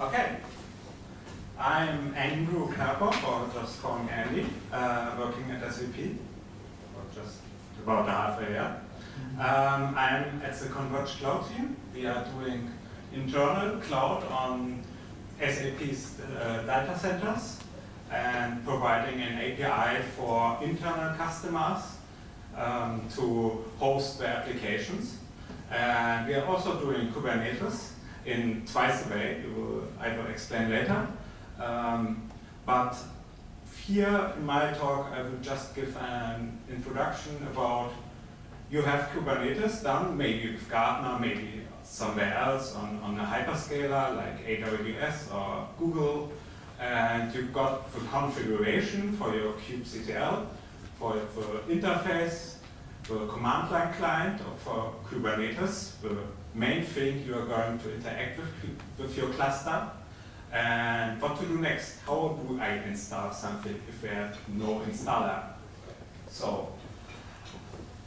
Okay. I'm Andrew Karpow, or just call me Andy, working at SAP for just about half a year. I'm at the Converged Cloud Team. We are doing internal cloud on SAP's data centers and providing an API for internal customers to host their applications. And we are also doing Kubernetes in twice a way. I will explain later. But here in my talk, I will just give an introduction about you have Kubernetes done, maybe with Gartner, maybe somewhere else on a hyperscaler like AWS or Google, and you've got the configuration for your kubectl, for the interface, the command line client, or for Kubernetes, the main thing you are going to interact with your cluster. And what to do next? How do I install something if we have no installer? So,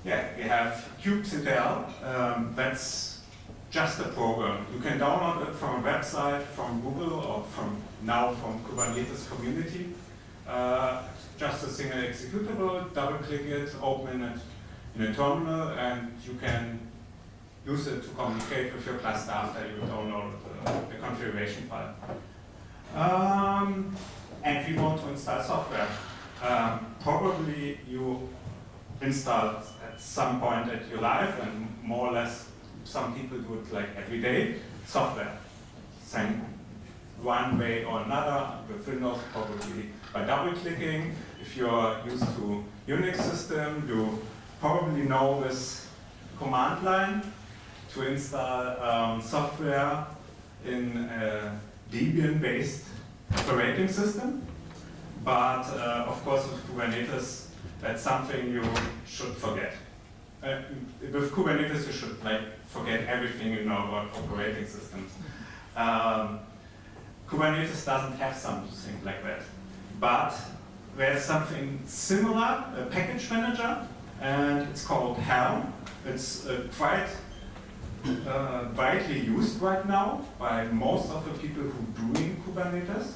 yeah, we have kubectl. That's just a program. You can download it from a website, from Google, or from Kubernetes community. Just a single executable, double-click it, open it in a terminal, and you can use it to communicate with your cluster after you download the configuration file. And we want to install software. Probably you installed at some point at your life, and more or less some people do it like every day, software. Same one way or another, with Windows probably by double-clicking. If you're used to Unix system, you probably know this command line to install software in a Debian-based operating system. But of course with Kubernetes, that's something you should forget. With Kubernetes, you should forget everything you know about operating systems. Kubernetes doesn't have something like that. But there's something similar, a package manager, and it's called Helm. It's quite widely used right now by most of the people who are doing Kubernetes.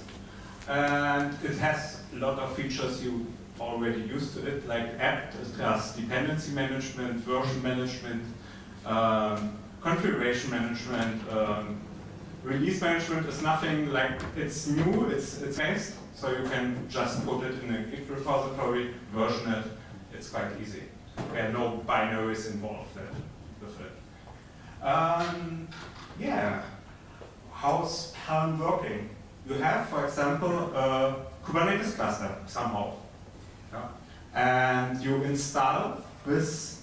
And it has a lot of features you already used to it, like apt, it has dependency management, version management, configuration management, release management is nothing like, it's new, it's based, so you can just put it in a Git repository, version it, it's quite easy. There are no binaries involved with it. Yeah, how's Helm working? You have, for example, a Kubernetes cluster somehow. Yeah? And you install this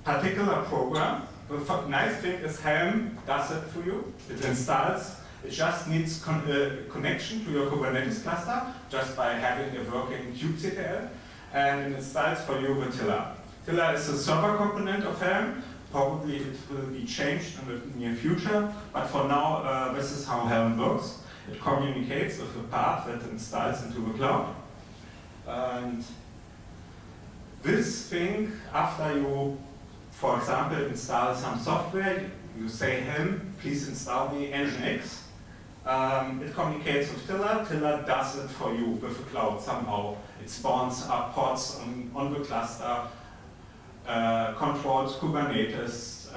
particular program. The nice thing is Helm does it for you. It installs. It just needs connection to your Kubernetes cluster just by having a working kubectl, and it installs for you with Tiller. Tiller is a server component of Helm. Probably it will be changed in the near future, but for now, this is how Helm works. It communicates with the path that installs into the cloud. And this thing, after you, for example, install some software, you say, Helm, please install me Nginx. It communicates with Tiller. Tiller does it for you with the cloud somehow. It spawns up pods on the cluster, controls Kubernetes,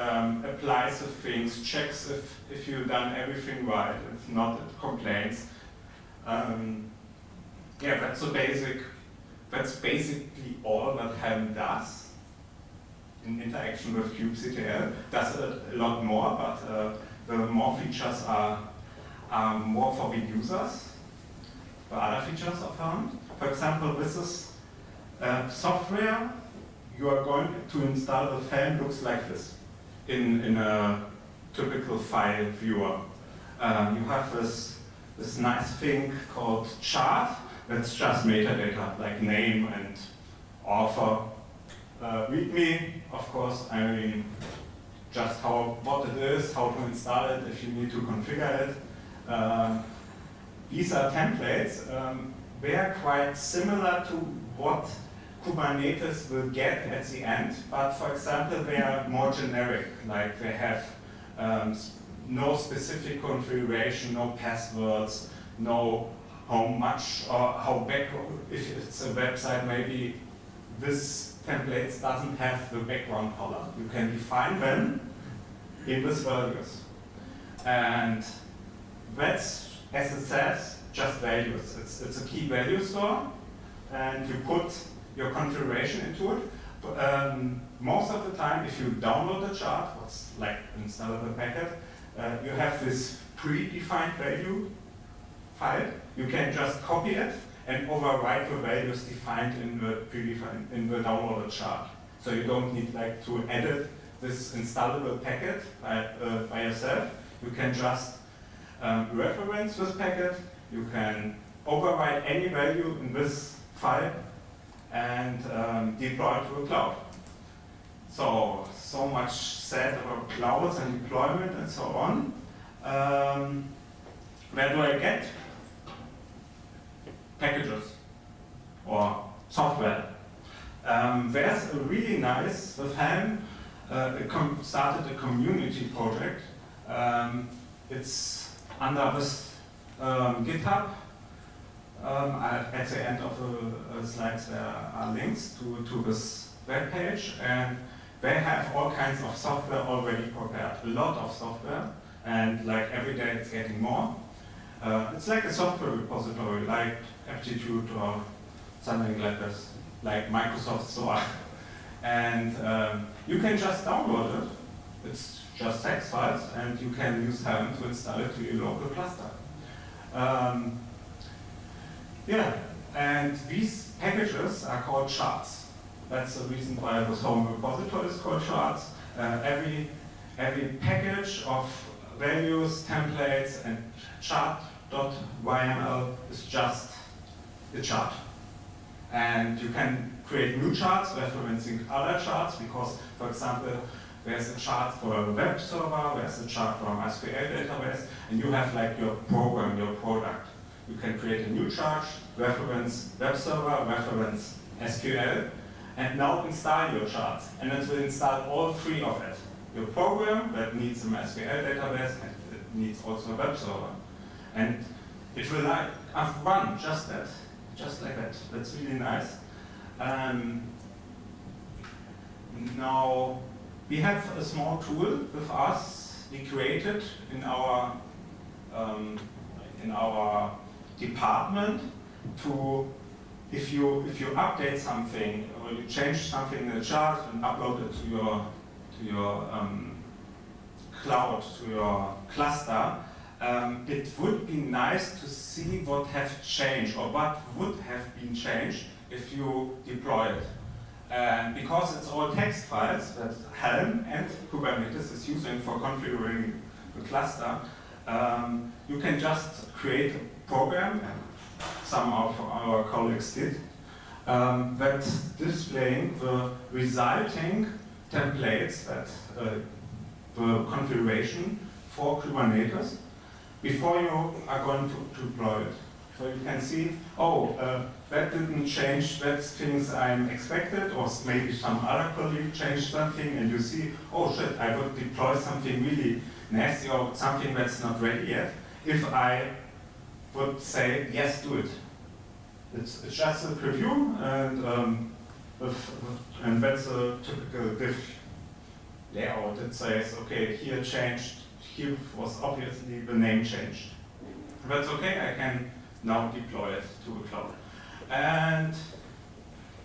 applies the things, checks if you've done everything right. If not, it complains. Yeah, that's the basic. That's basically all that Helm does in interaction with kubectl. Does a lot more, but the more features are more for big users. The other features of Helm, for example, this is software you are going to install with Helm looks like this in a typical file viewer. You have this nice thing called chart that's just metadata, like name and author. README, of course, I mean, just what it is, how to install it, if you need to configure it. These are templates. They are quite similar to what Kubernetes will get at the end, but for example, they are more generic, like they have no specific configuration, no passwords, no how much or how background. If it's a website, maybe this template doesn't have the background color. You can define them in these values. And that's, as it says, just values. It's a key value store, and you put your configuration into it. But, most of the time, if you download the chart, what's like installable packet, you have this predefined value file. You can just copy it and overwrite the values defined in the downloaded chart. So you don't need like to edit this installable packet by yourself. You can just reference this packet. You can overwrite any value in this file and deploy to the cloud. So much said about clouds and deployment and so on. Where do I get packages or software? There's a really nice, with Helm, started a community project. It's under this GitHub. At the end of the slides there are links to this web page, and they have all kinds of software already prepared, a lot of software, and like every day it's getting more. It's like a software repository, like Aptitude or something like this, like Microsoft Store. And you can just download it. It's just text files, and you can use Helm to install it to your local cluster. Yeah, and these packages are called charts. That's the reason why this home repository is called charts. Every package of values, templates, and chart.yml is just a chart. And you can create new charts referencing other charts because, for example, there's a chart for a web server, there's a chart for a MySQL database, and you have like your program, your product. You can create a new chart, reference web server, reference SQL, and now install your charts. And it will install all three of it. Your program that needs a MySQL database, and it needs also a web server. And it will run just that, just like that. That's really nice. Now, we have a small tool with us. We created in our department to, if you update something or you change something in the chart and upload it to your cloud, to your cluster, it would be nice to see what has changed or what would have been changed if you deploy it. And because it's all text files that Helm and Kubernetes is using for configuring the cluster, you can just create a program, and some of our colleagues did, that's displaying the resulting templates, that the configuration for Kubernetes before you are going to deploy it. So you can see, oh, that didn't change, that's things I'm expected, or maybe some other colleague changed something, and you see, oh shit, I would deploy something really nasty or something that's not ready yet, if I would say, yes, do it. It's just a preview, and that's a typical diff layout. It says, okay, here changed, here was obviously the name changed. That's okay, I can now deploy it to a cloud. And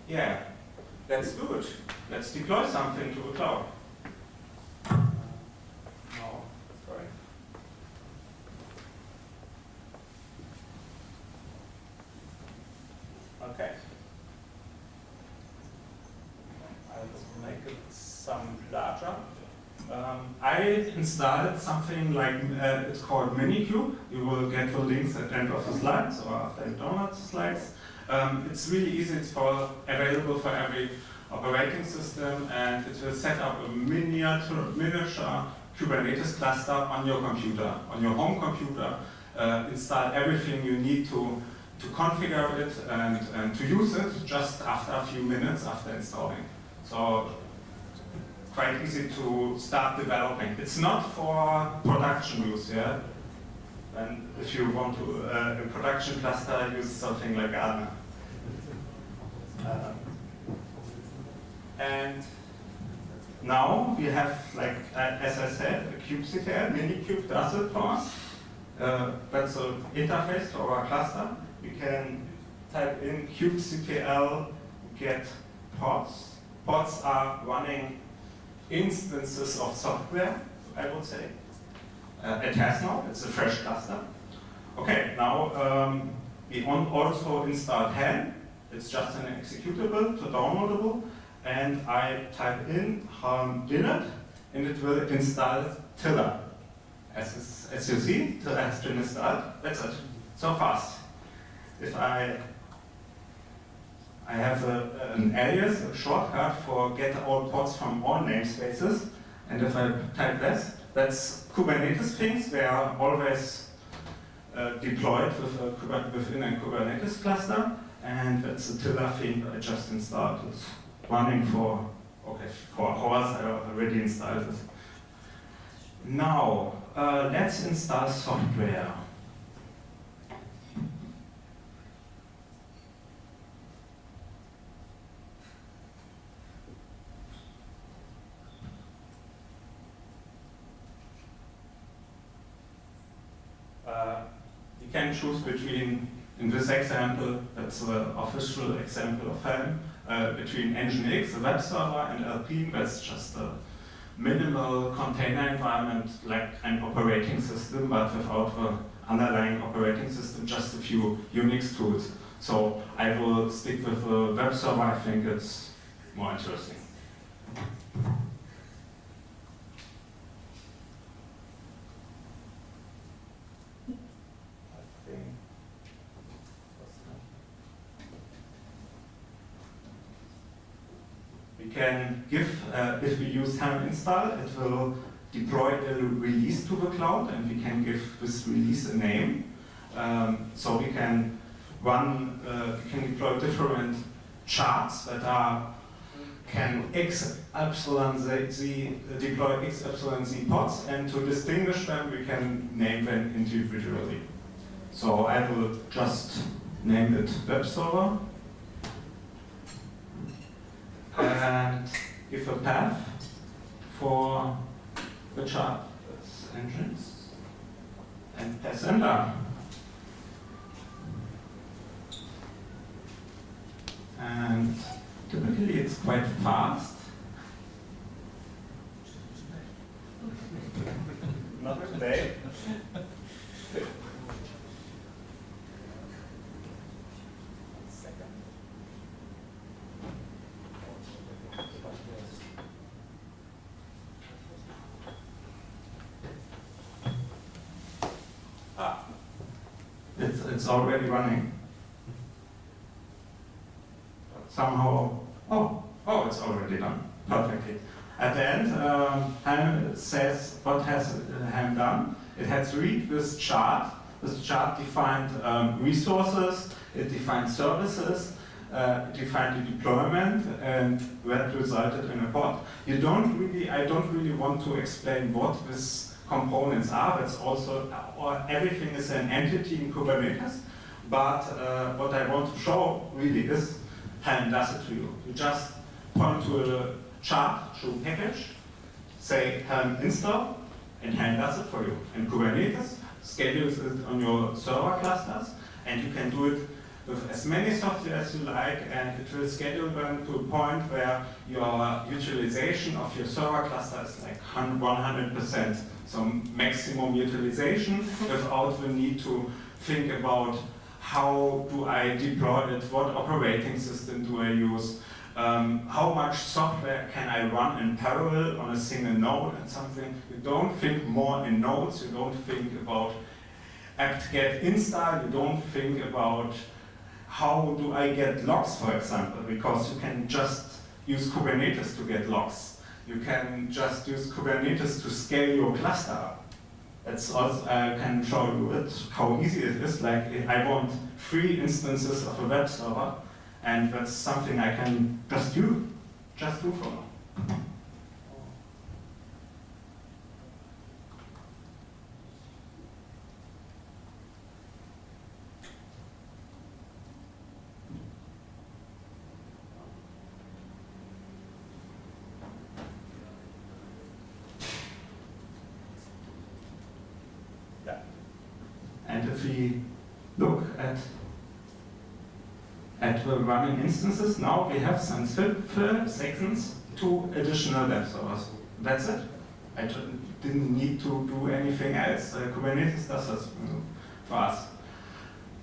yeah, let's do it. Let's deploy something to a cloud. No, sorry. Okay. I'll make it some larger. I installed something like, it's called Minikube. You will get the links at the end of the slides or after you download the slides. It's really easy, it's available for every operating system, and it will set up a miniature Kubernetes cluster on your computer, on your home computer, install everything you need to configure it and to use it just after a few minutes after installing. So quite easy to start developing. It's not for production use, yeah? And if you want to, a production cluster, use something like Arna. And now we have, like, as I said, a kubectl. Minikube does it for us. That's an interface to our cluster. We can type in kubectl get pods. Pods are running instances of software, I would say. It has now, it's a fresh cluster. Okay, now we also installed Helm. It's just an executable to downloadable. And I type in Helm init, and it will install Tiller. As you see, Tiller has been installed. That's it. So fast. If I have an alias, a shortcut for get all pods from all namespaces, and if I type this, that's Kubernetes things. They are always deployed within a Kubernetes cluster, and that's a Tiller thing I just installed. It's running for hours. I already installed it. Now let's install software. You can choose between, in this example, that's the official example of Helm, between Nginx, the web server, and Alpine, that's just a minimal container environment, like an operating system, but without the underlying operating system, just a few Unix tools. So I will stick with the web server. I think it's more interesting. We can give, if we use Helm install, it will deploy a release to the cloud, and we can give this release a name. So we can we can deploy different charts that can x epsilon z deploy x epsilon z pods, and to distinguish them, we can name them individually. So I will just name it web server. And give a path for the chart, that's engines, and press enter. And typically it's quite fast. Not today. It's already running. Somehow, oh, it's already done perfectly. At the end, Helm says what has Helm done. It has read this chart. This chart defined resources, it defined services, it defined the deployment, and that resulted in a pod. I don't really want to explain what these components are. That's also, everything is an entity in Kubernetes. But what I want to show really is Helm does it for you. You just point to a chart, show package, say Helm install, and Helm does it for you. And Kubernetes schedules it on your server clusters, and you can do it with as many software as you like, and it will schedule them to a point where your utilization of your server cluster is like 100%. So maximum utilization without the need to think about how do I deploy it, what operating system do I use, how much software can I run in parallel on a single node and something. You don't think more in nodes, you don't think about apt-get install, you don't think about how do I get logs, for example, because you can just use Kubernetes to get logs. You can just use Kubernetes to scale your cluster up. That's also, I can show you how easy it is. Like, I want 3 instances of a web server, and that's something I can just do for now. Yeah. And if we look at the running instances, now we have since 5 seconds 2 additional web servers. That's it. I didn't need to do anything else. Kubernetes does this for us.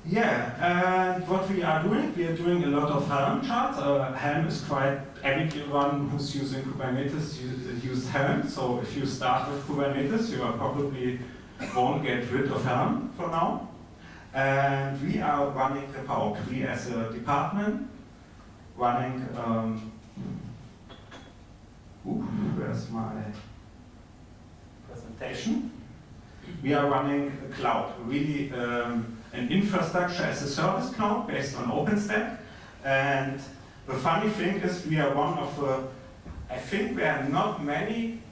Yeah, and what we are doing a lot of Helm charts. Helm is quite, everyone who's using Kubernetes use Helm. So if you start with Kubernetes, you are probably won't get rid of Helm for now. And we are running Karpow. We as a department running, where's my presentation? We are running a cloud, really an infrastructure as a service cloud based on OpenStack. And the funny thing is we are one of the, I think there are not many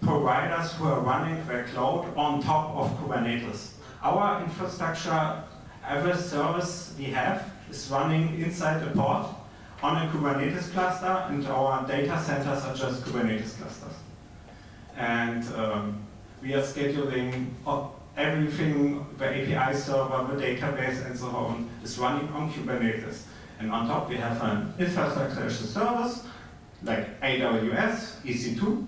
providers who are running their cloud on top of Kubernetes. Our infrastructure, every service we have is running inside a pod on a Kubernetes cluster, and our data centers are just Kubernetes clusters. And we are scheduling everything, the API server, the database, and so on, is running on Kubernetes. And on top we have an infrastructure as a service, like AWS, EC2.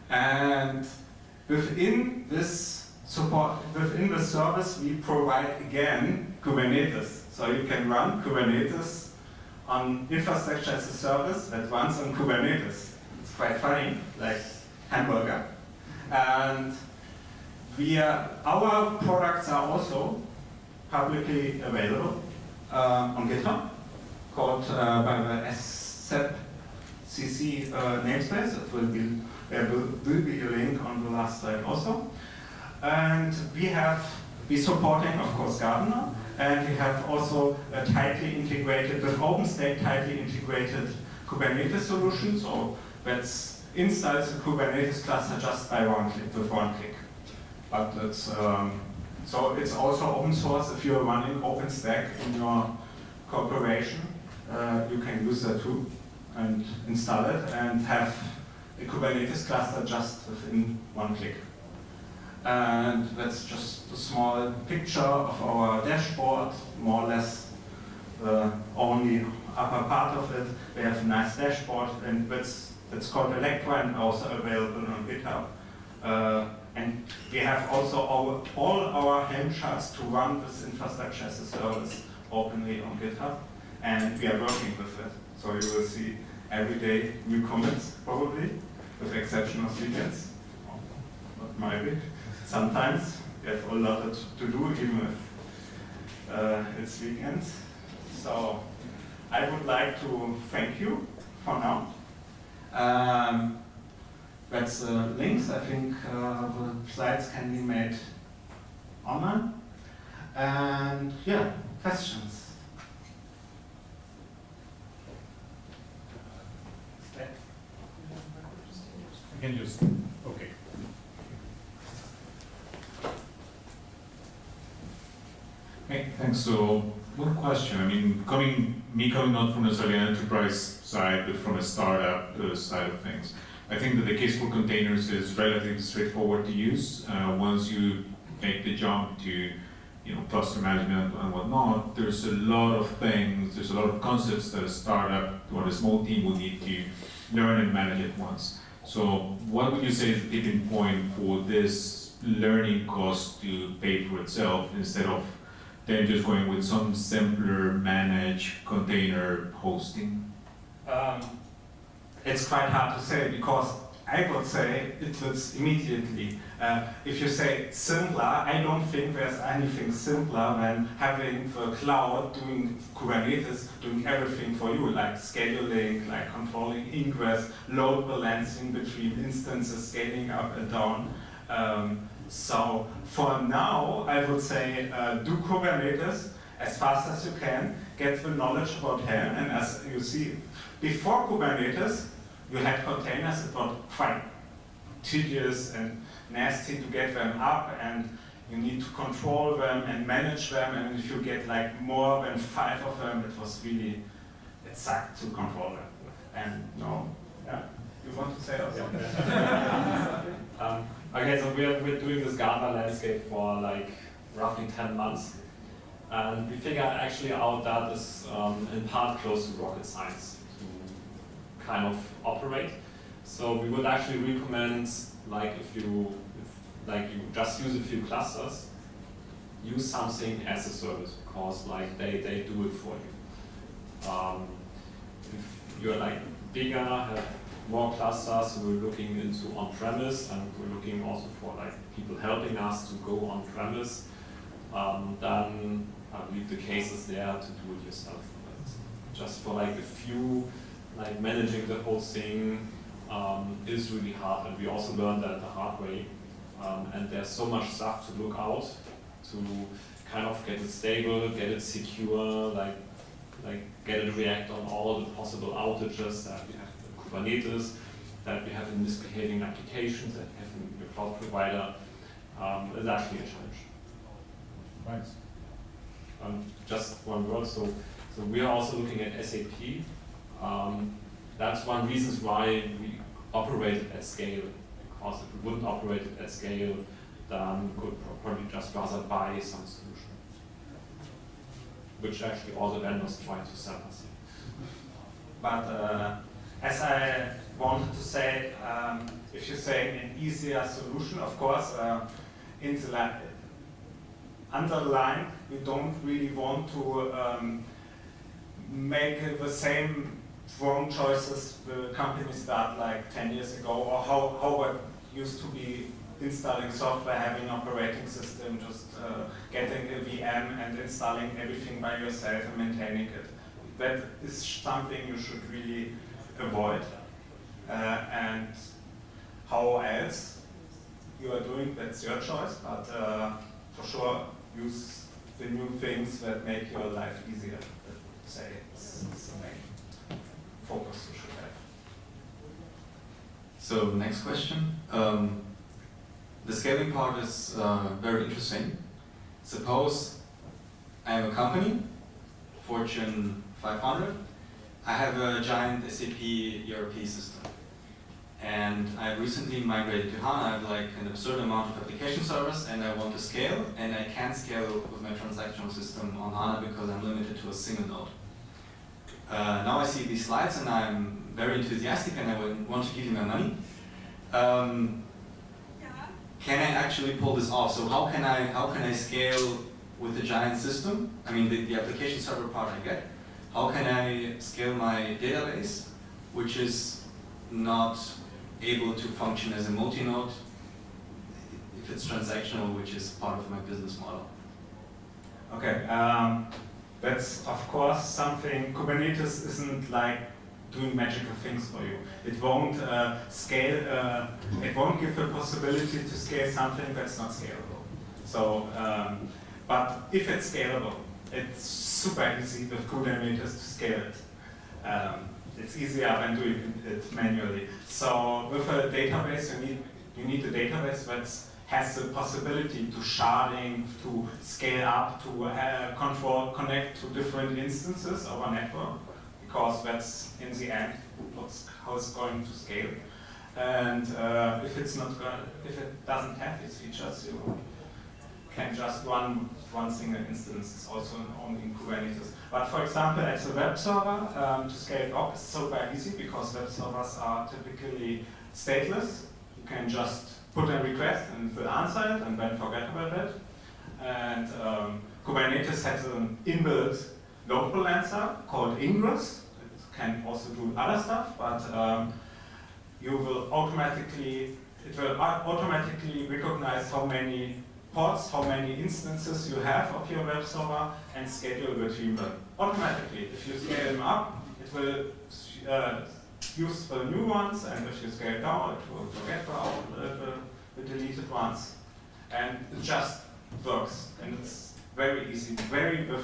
And within this support, within the service, we provide again Kubernetes. So you can run Kubernetes on infrastructure as a service that runs on Kubernetes. It's quite funny, like hamburger. And our products are also publicly available on GitHub, called by the SZCC namespace. There will be a link on the last slide also. And we're supporting, of course, Gardener, and we have also a tightly integrated, with OpenStack, tightly integrated Kubernetes solution. So that's installs the Kubernetes cluster just by with one click. But it's so it's also open source. If you're running OpenStack in your corporation, you can use that too and install it and have a Kubernetes cluster just within one click. And that's just a small picture of our dashboard, more or less the only upper part of it. We have a nice dashboard, and it's called Electra and also available on GitHub. And we have also all our Helm charts to run this infrastructure as a service openly on GitHub, and we are working with it. So you will see every day new comments, probably, with the exception of weekends. Not maybe. Sometimes we have a lot to do, even if it's weekends. So I would like to thank you for now. That's links. I think the slides can be made online. And yeah, questions? I can just, okay. Hey, thanks. So one question. I mean, coming not from necessarily an enterprise side, but from a startup side of things. I think that the case for containers is relatively straightforward to use. Once you make the jump to, cluster management and whatnot, there's a lot of things, there's a lot of concepts that a startup or a small team will need to learn and manage at once. So what would you say is the tipping point for this learning cost to pay for itself instead of then just going with some simpler managed container hosting? It's quite hard to say, because I would say it was immediately. If you say simpler, I don't think there's anything simpler than having the cloud doing Kubernetes, doing everything for you, like scheduling, like controlling ingress, load balancing between instances, scaling up and down. So for now, I would say do Kubernetes as fast as you can, get the knowledge about Helm, and as you see, before Kubernetes, you had containers that were quite tedious and nasty to get them up, and you need to control them and manage them, and if you get like more than 5 of them, it sucked to control them. And no, yeah, you want to say also? Okay, so we're doing this Gartner landscape for like roughly 10 months. And we figured actually out that is in part close to rocket science to kind of operate. So we would actually recommend, like if you just use a few clusters, use something as a service because like they do it for you. If you're like bigger, have more clusters, so we're looking into on-premise, and we're looking also for like people helping us to go on-premise. Then I believe the case is there to do it yourself. But just for like a few, like managing the whole thing is really hard, and we also learned that the hard way. And there's so much stuff to look out to kind of get it stable, get it secure, like get it react on all the possible outages that we have in Kubernetes, that we have in misbehaving applications, that we have in your cloud provider. Is actually a challenge. Right. Just one word. So we are also looking at SAP. That's one reason why we operate it at scale. Because if we wouldn't operate it at scale, then we could probably just rather buy some solution, which actually all the vendors try to sell us. But as I wanted to say, if you say an easier solution, of course, in the underline, we don't really want to make the same wrong choices the company started like 10 years ago, or how it used to be installing software, having an operating system, just getting a VM and installing everything by yourself and maintaining it. That is something you should really avoid. And how else you are doing, that's your choice, but for sure use the new things that make your life easier. Say it's the main focus you should have. So next question. The scaling part is very interesting. Suppose I am a company, Fortune 500. I have a giant SAP ERP system. And I recently migrated to HANA. I have like an absurd amount of application servers, and I want to scale, and I can't scale with my transactional system on HANA because I'm limited to a single node. Now I see these slides, and I'm very enthusiastic, and I want to give you my money. Can I actually pull this off? So how can I scale with a giant system? I mean, the application server part I get. How can I scale my database, which is not able to function as a multi-node if it's transactional, which is part of my business model? Okay, that's of course something. Kubernetes isn't like doing magical things for you. It won't scale. It won't give the possibility to scale something that's not scalable. So, but if it's scalable, it's super easy with Kubernetes to scale it. It's easier than doing it manually. So with a database, you need a database that has the possibility to sharding, to scale up, to connect to different instances of a network, because that's in the end how it's going to scale. And if it doesn't have these features, you can just run one single instance. It's also only in Kubernetes. But for example, as a web server, to scale it up is super easy because web servers are typically stateless. You can just put a request and it will answer it and then forget about it. And Kubernetes has an inbuilt local answer called ingress. It can also do other stuff, but it will automatically recognize how many ports, how many instances you have of your web server, and schedule between them automatically. If you scale them up, it will use the new ones, and if you scale down, it will forget the deleted ones. And it just works, and it's very easy. With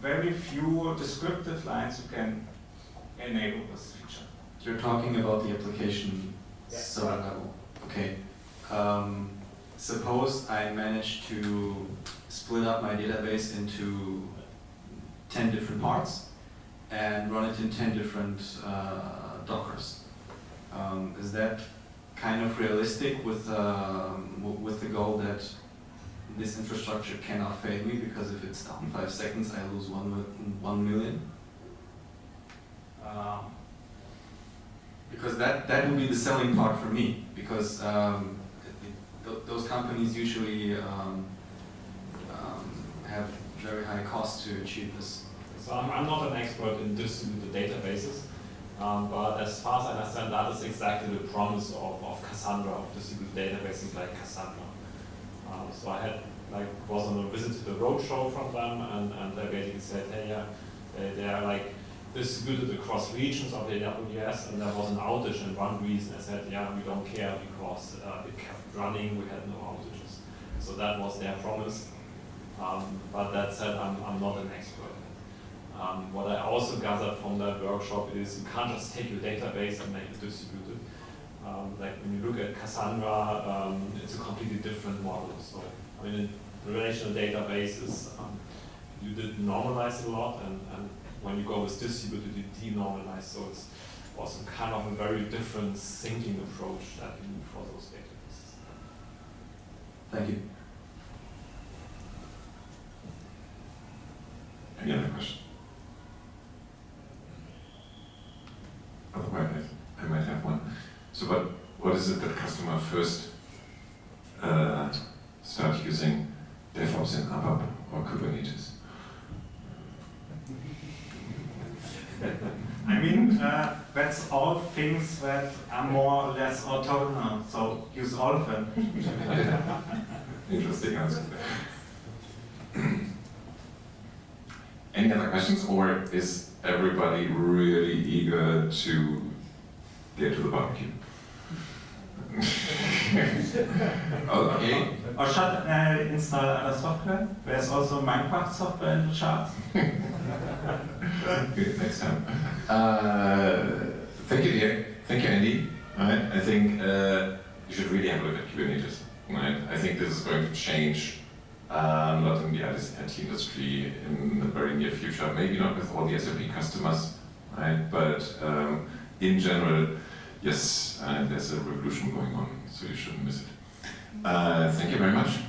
very few descriptive lines, you can enable this feature. You're talking about the application server level. Okay. Suppose I manage to split up my database into 10 different parts and run it in 10 different Dockers. Is that kind of realistic with the goal that this infrastructure cannot fail me, because if it's down 5 seconds, I lose 1 million. Because that would be the selling part for me, because those companies usually have very high costs to achieve this. So I'm not an expert in distributed databases, but as far as I understand, that is exactly the promise of Cassandra, of distributed databases like Cassandra. So I had was on a visit to the roadshow from them, and they basically said, hey, yeah, they are distributed across regions of AWS, and there was an outage, and one reason I said, yeah, we don't care because it kept running, we had no outages. So that was their promise. But that said, I'm not an expert. What I also gathered from that workshop is you can't just take your database and make it distributed. Like when you look at Cassandra, it's a completely different model. So I mean, in relational databases, you did normalize a lot, and when you go with distributed, you denormalize. So it's also kind of a very different thinking approach that you need for those databases. Thank you. Any other questions? Otherwise, I might have one. So what is it that customer first start using DevOps in ABAP or Kubernetes? I mean, that's all things that are more or less orthogonal, so use all of them. Interesting answer. Any other questions, or is everybody really eager to get to the barbecue? Okay. Or should I install other software? There's also Minecraft software in the charts. Good, next time. Thank you, Dirk. Thank you, Andy. Right. I think you should really have a look at Kubernetes. Right. I think this is going to change a lot in the IT industry in the very near future. Maybe not with all the SAP customers, right? But in general, yes, there's a revolution going on, so you shouldn't miss it. Thank you very much.